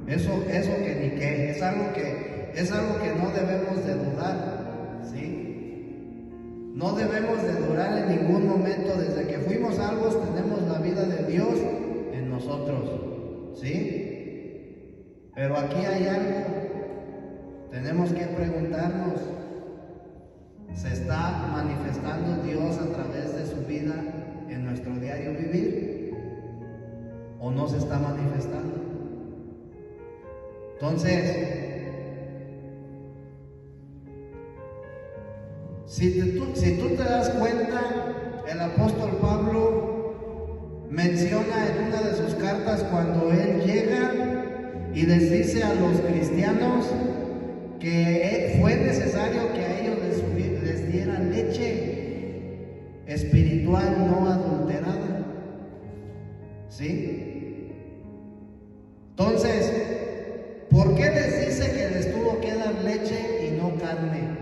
Eso que ni qué, es algo que no debemos de dudar, ¿sí? No debemos de dudar en ningún momento. Desde que fuimos salvos tenemos la vida de Dios en nosotros, ¿sí? Pero aquí hay algo, tenemos que preguntarnos: ¿se está manifestando Dios a través de su vida en nuestro diario vivir? ¿O no se está manifestando? Entonces, si tú te das cuenta, el apóstol Pablo menciona en una de sus cartas cuando él llega y les dice a los cristianos que fue necesario que a ellos les dieran leche espiritual no adulterada. ¿Sí? Entonces, ¿por qué les dice que les tuvo que dar leche y no carne?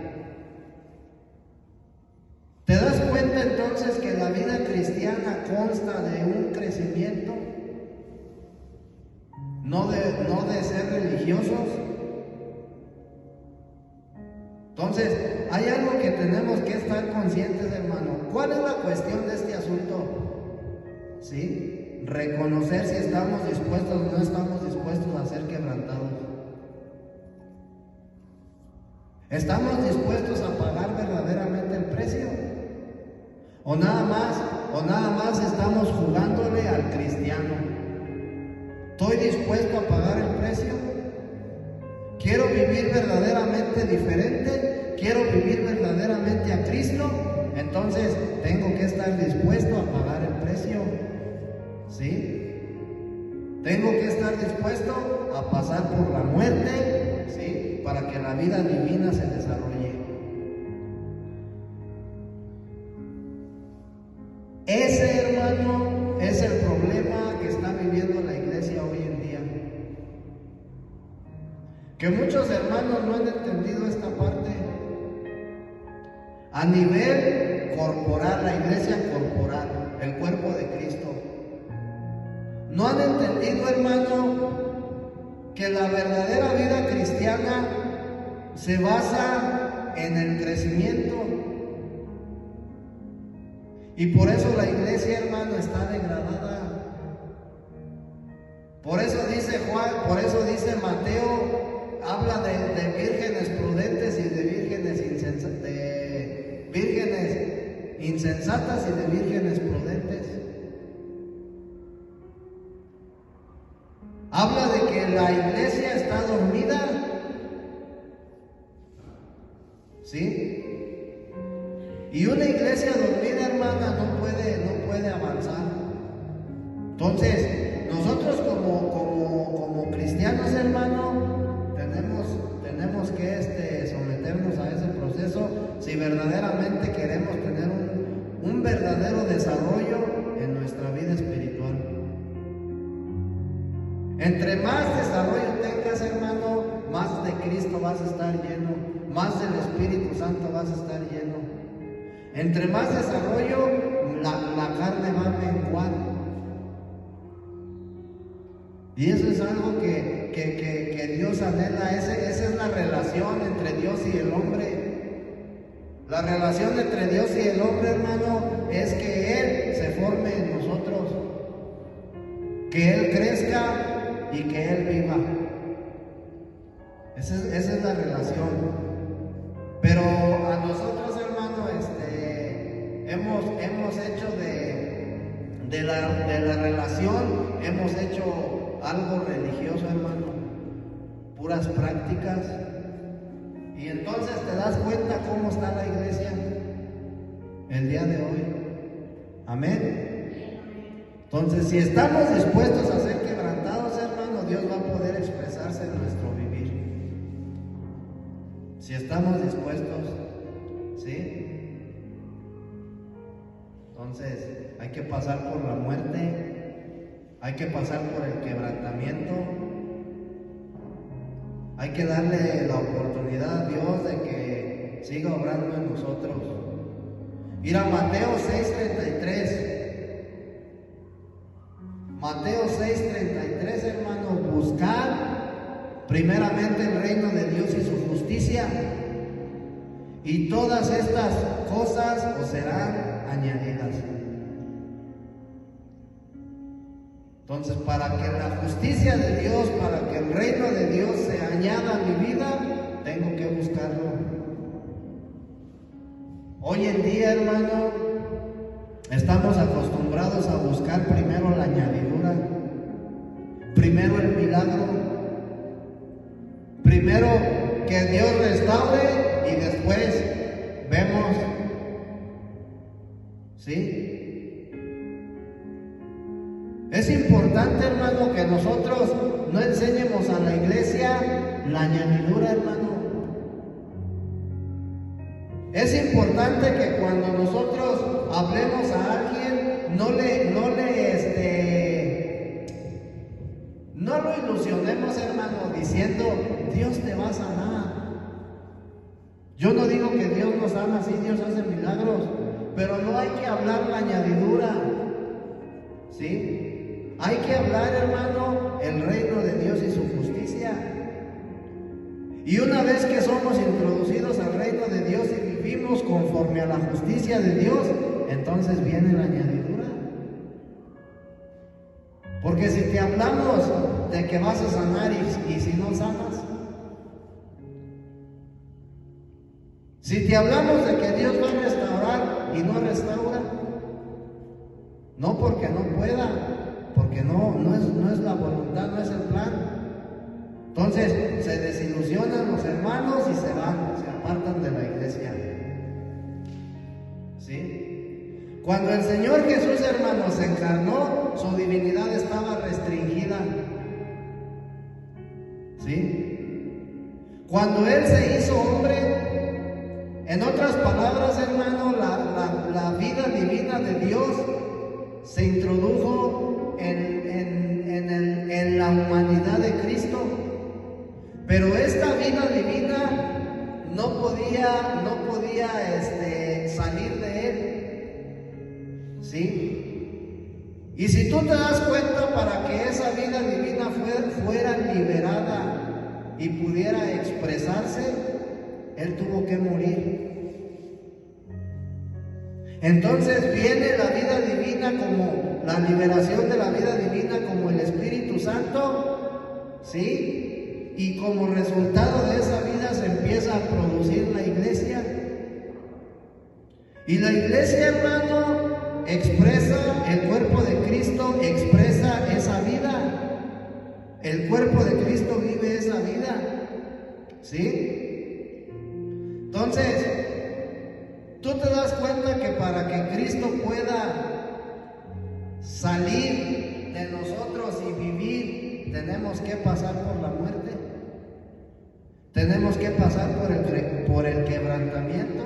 ¿Te das cuenta entonces que la vida cristiana consta de un crecimiento? No de ser religiosos. Entonces, hay algo que tenemos que estar conscientes, hermano. ¿Cuál es la cuestión de este asunto? ¿Sí? Reconocer si estamos dispuestos o no estamos dispuestos a ser quebrantados. ¿Estamos dispuestos a pagar verdaderamente el precio? ¿O nada más estamos jugándole al cristiano? ¿Estoy dispuesto a pagar el precio? ¿Quiero vivir verdaderamente diferente? ¿Quiero vivir verdaderamente a Cristo? Entonces tengo que estar dispuesto a pagar el precio. ¿Sí? Tengo que estar dispuesto a pasar por la muerte, ¿sí? Para que la vida divina se desarrolle. hermano, es el problema que está viviendo la iglesia hoy en día. Que muchos hermanos no han entendido esta parte. A nivel corporal, la iglesia corporal, el cuerpo de Cristo. No han entendido, hermano, que la verdadera vida cristiana se basa en el crecimiento. Y por eso la iglesia, hermano, está degradada. Por eso dice Juan, por eso dice Mateo, habla de vírgenes prudentes y de vírgenes insensatas y de vírgenes prudentes. Habla de que la iglesia está dormida, ¿sí? Y una iglesia dormida, hermana, no puede avanzar. Entonces, nosotros como cristianos, hermano, tenemos que someternos a ese proceso si verdaderamente queremos tener un verdadero desarrollo en nuestra vida espiritual. Entre más desarrollo tengas, hermano, más de Cristo vas a estar lleno, más del Espíritu Santo vas a estar lleno. Entre más desarrollo, la carne va a menguar. Y eso es algo que Dios anhela. Esa es la relación entre Dios y el hombre. La relación entre Dios y el hombre, hermano, es que Él se forme en nosotros, que Él crezca y que Él viva. Esa es la relación. Pero a nosotros, hermano, hemos hecho de la relación, hemos hecho algo religioso, hermano, puras prácticas. Y entonces te das cuenta cómo está la iglesia el día de hoy. Amén. Entonces, si estamos dispuestos a ser quebrantados, hermano, Dios va a poder expresarse en nuestro vivir. Si estamos dispuestos, ¿sí? Entonces, hay que pasar por la muerte, hay que pasar por el quebrantamiento, hay que darle la oportunidad a Dios de que siga obrando en nosotros. Ir a Mateo 6:33. Mateo 6:33, hermano, buscar primeramente el reino de Dios y su justicia, y todas estas cosas os serán añadidas. Entonces, para que la justicia de Dios, para que el reino de Dios se añada a mi vida, tengo que buscarlo. Hoy en día, hermano, estamos acostumbrados a buscar primero la añadidura, primero el milagro, primero que Dios restaure y después vemos, ¿sí? Es importante, hermano, que nosotros no enseñemos a la iglesia la añadidura, hermano. Es importante que cuando nosotros hablemos a alguien, no lo ilusionemos, hermano, diciendo, Dios te va a sanar. Yo no digo que Dios no sana, sí, Dios hace milagros, pero no hay que hablar la añadidura, ¿sí? Hay que hablar, hermano, el reino de Dios y su justicia. Y una vez que somos introducidos al reino de Dios y vivimos conforme a la justicia de Dios, entonces viene la añadidura. Porque si te hablamos de que vas a sanar y si no sanas, si te hablamos de que Dios va a restaurar y no restaura, no porque no pueda, porque no es la voluntad, no es el plan. Entonces se desilusionan los hermanos y se van, se apartan de la iglesia. ¿Sí? Cuando el Señor Jesús, hermanos, se encarnó, su divinidad estaba restringida. ¿Sí? Cuando Él se hizo hombre, en otras palabras, hermano, la vida divina de Dios se introdujo en la humanidad de Cristo, pero esta vida divina no podía salir de él, ¿sí? Y si tú te das cuenta, para que esa vida divina fuera liberada y pudiera expresarse, él tuvo que morir. Entonces viene la vida divina, como la liberación de la vida divina, como el Espíritu Santo, ¿sí? Y como resultado de esa vida se empieza a producir la iglesia. Y la iglesia, hermano, expresa, el cuerpo de Cristo expresa esa vida. El cuerpo de Cristo vive esa vida, ¿sí? Entonces, tú te das cuenta que para que Cristo pueda salir de nosotros y vivir, tenemos que pasar por la muerte. Tenemos que pasar por el quebrantamiento.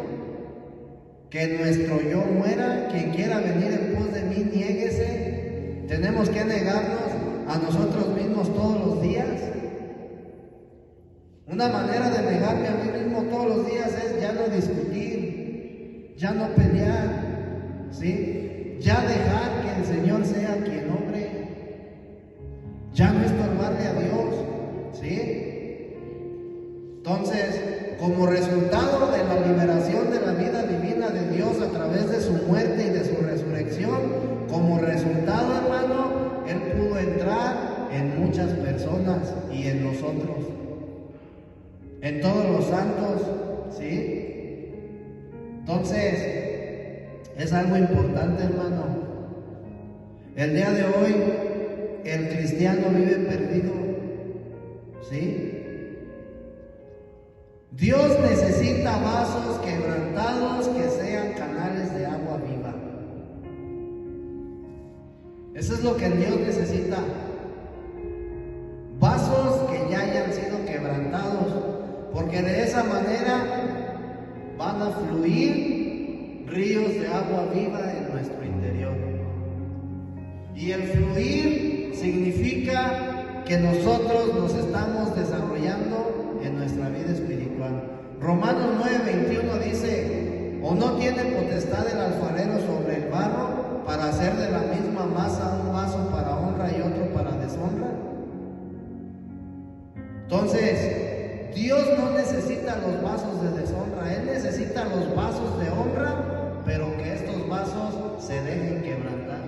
Que nuestro yo muera. Quien quiera venir en pos de mí, niéguese. Tenemos que negarnos a nosotros mismos todos los días. Una manera de negarme a mí mismo todos los días es ya no discutir, ya no pelear, ¿sí? Ya dejar que el Señor sea quien obre, ya no estorbarle a Dios, ¿sí? Entonces, como resultado de la liberación de la vida divina de Dios a través de su muerte y de su resurrección, como resultado, hermano, Él pudo entrar en muchas personas y en nosotros, en todos los santos, ¿sí? Entonces, es algo importante, hermano. El día de hoy, el cristiano vive perdido, ¿sí? Dios necesita vasos quebrantados que sean canales de agua viva. Eso es lo que Dios necesita. Vasos que ya hayan sido quebrantados, porque de esa manera van a fluir ríos de agua viva en nuestro interior. Y el fluir significa que nosotros nos estamos desarrollando en nuestra vida espiritual. Romanos 9:21 dice: ¿o no tiene potestad el alfarero sobre el barro para hacer de la misma masa un vaso para honra y otro para deshonra? Entonces, Dios no necesita los vasos de deshonra, Él necesita los vasos de honra, pero que estos vasos se dejen quebrantar.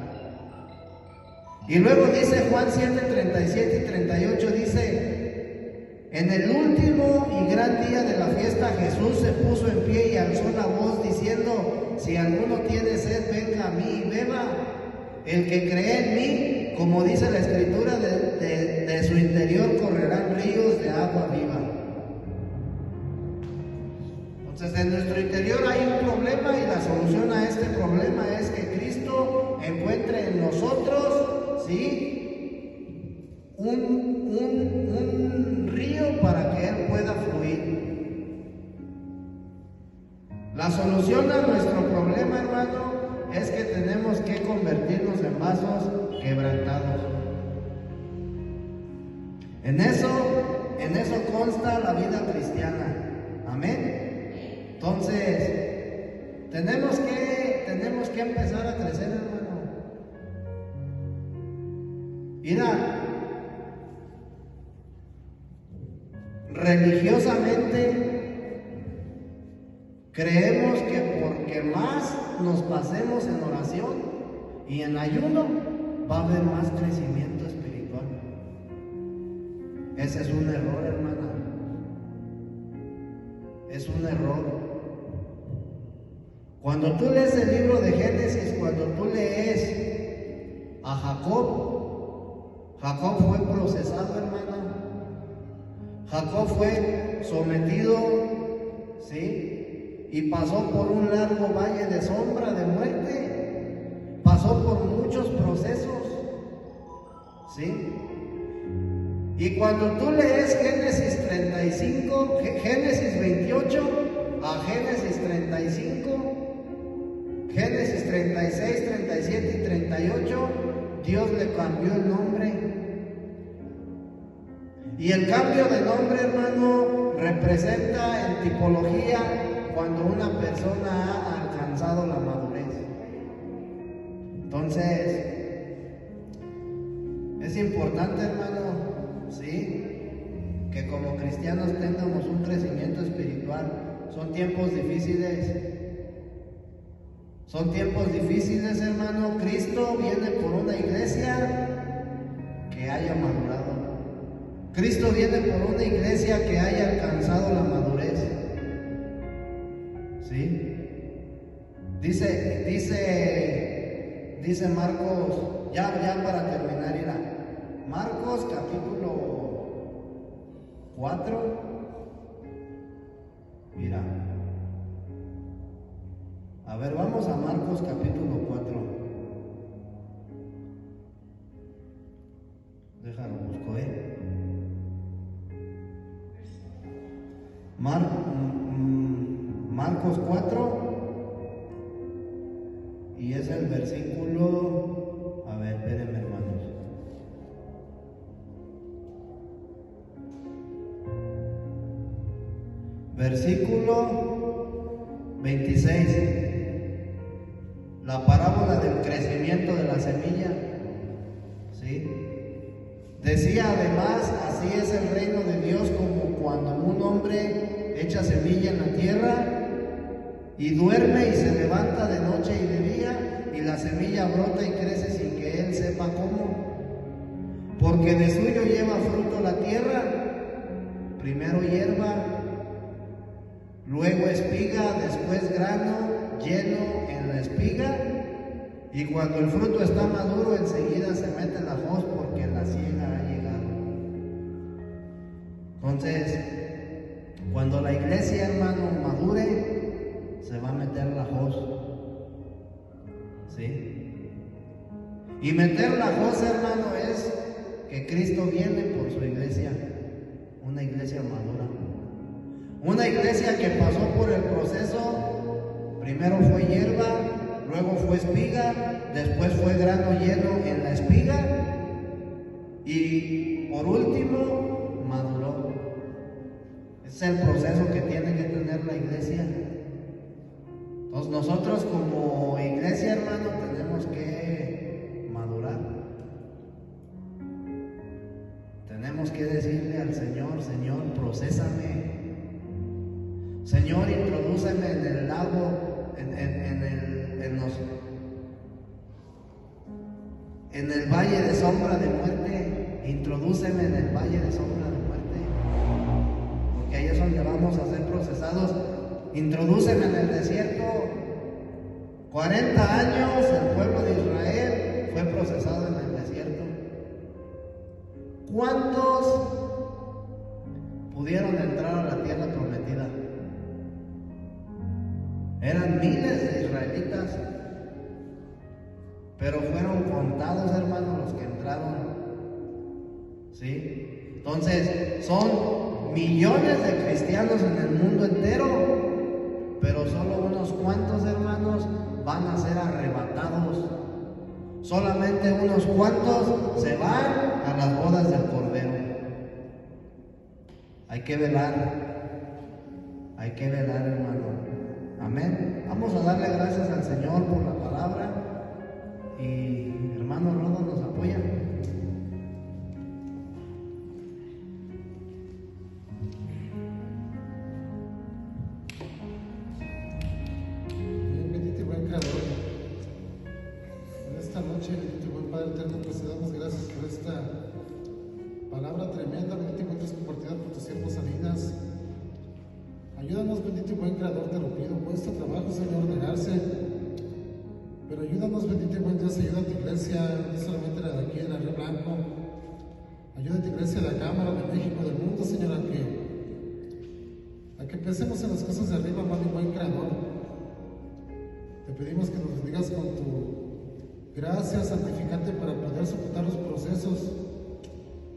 Y luego dice Juan 7:37 y 38, dice: en el último y gran día de la fiesta, Jesús se puso en pie y alzó la voz diciendo: si alguno tiene sed, venga a mí y beba. El que cree en mí, como dice la Escritura, de su interior correrán ríos de agua viva. Entonces, en nuestro interior hay un problema, y la solución a este problema es que Cristo encuentre en nosotros, ¿sí?, un río para que Él pueda fluir. La solución a nuestro problema, hermano, es que tenemos que convertirnos en vasos quebrantados. En eso consta la vida cristiana. Amén. Entonces, tenemos que empezar a crecer, hermano. Mira, religiosamente creemos que porque más nos pasemos en oración y en ayuno, va a haber más crecimiento espiritual. Ese es un error, hermana. Es un error. Cuando tú lees el libro de Génesis, cuando tú lees a Jacob fue procesado, hermana. Jacob fue sometido, ¿sí?, y pasó por un largo valle de sombra de muerte. Pasó por muchos procesos, ¿sí? Y cuando tú lees Génesis 35, Génesis 28 a Génesis 35, Génesis 36, 37 y 38, Dios le cambió el nombre. Y el cambio de nombre, hermano, representa en tipología cuando una persona ha alcanzado la madurez. Entonces, es importante, hermano, ¿sí?, que como cristianos tengamos un crecimiento espiritual. Son tiempos difíciles. Son tiempos difíciles, hermano. Cristo viene por una iglesia que haya madurado. Cristo viene por una iglesia que haya alcanzado la madurez. ¿Sí? Dice Marcos, ya para terminar, mira, Marcos capítulo 4, mira, a ver, vamos a Marcos capítulo 4, déjalo busco, Marcos 4, y es el versículo, a ver, espérenme, hermanos. Versículo 26, la parábola del crecimiento de la semilla, ¿sí? Decía además, así es el reino de Dios como cuando un hombre echa semilla en la tierra y duerme y se levanta de noche y de día, y la semilla brota y crece sin que él sepa cómo, porque de suyo lleva fruto la tierra, primero hierba, luego espiga, después grano lleno en la espiga, y cuando el fruto está maduro enseguida se mete la hoz porque la siega ha llegado. Entonces, cuando la iglesia, hermano, madure, se va a meter la hoz, ¿sí? Y meter la hoz, hermano, es que Cristo viene por su iglesia, una iglesia madura. Una iglesia que pasó por el proceso, primero fue hierba, luego fue espiga, después fue grano lleno en la espiga y por último maduró. Ese es el proceso que tiene que tener la iglesia. Entonces nosotros como iglesia, hermano, tenemos que madurar. Tenemos que decirle al Señor, Señor, procésame. Señor, introdúceme en el lago, en el valle de sombra de muerte. Introdúceme en el valle de sombra de muerte, porque ahí es donde vamos a ser procesados. Introdúceme en el desierto. 40 años el pueblo de Israel fue procesado en el desierto. ¿Cuántos pudieron entrar a la tierra prometida? Eran miles de israelitas, pero fueron contados, hermanos, los que entraron. ¿Sí? Entonces, son millones de cristianos en el mundo entero, pero solo unos cuantos, hermanos, van a ser arrebatados. Solamente unos cuantos se van a las bodas del Cordero. Hay que velar, hermano. Amén. Vamos a darle gracias al Señor por la palabra. Y hermano Rodo nos apoya. Bendito y buen Creador, en esta noche, bendito y buen Padre eterno, pues te damos gracias por esta palabra tremenda, bendito y buen Dios, compartida por tus siervos Salinas. Ayúdanos, bendito y buen Creador, te lo pido. Cuesta trabajo, Señor, negarse, pero ayúdanos, bendito y buen Dios. Ayuda a tu iglesia, no solamente la de aquí, en el Río Blanco. Ayuda a tu iglesia de la Cámara de México, del mundo, Señor, a que pensemos en las cosas de arriba, amado y buen Creador. Te pedimos que nos bendigas con tu gracia santificante para poder soportar los procesos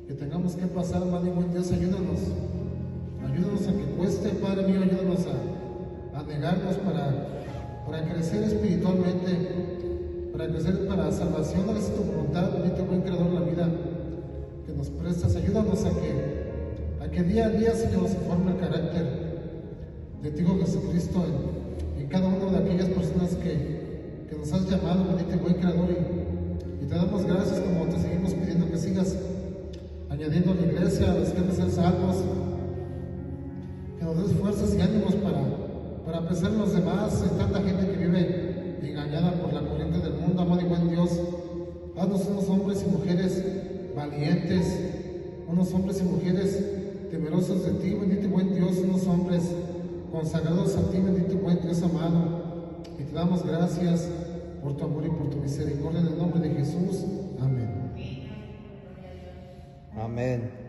que tengamos que pasar, amado y buen Dios. Ayúdanos a que cueste, Padre mío, ayúdanos a negarnos para crecer espiritualmente. para crecer para salvación. Hágase tu voluntad, bendito buen Creador, la vida que nos prestas. Ayúdanos a que día a día, Señor, se forme el carácter de ti, Jesucristo, en cada una de aquellas personas que nos has llamado, bendito buen Creador, y te damos gracias como te seguimos pidiendo que sigas añadiendo a la iglesia, a los que han de ser salvos, que nos des fuerzas y ánimos para apreciar a los demás. Hay tanta gente que vive engañada por la corriente del mundo. Amado y buen Dios, haznos unos hombres y mujeres valientes, unos hombres y mujeres temerosos de ti, bendito y buen Dios, unos hombres consagrados a ti, bendito y buen Dios amado. Y te damos gracias por tu amor y por tu misericordia, en el nombre de Jesús. Amén. Amén.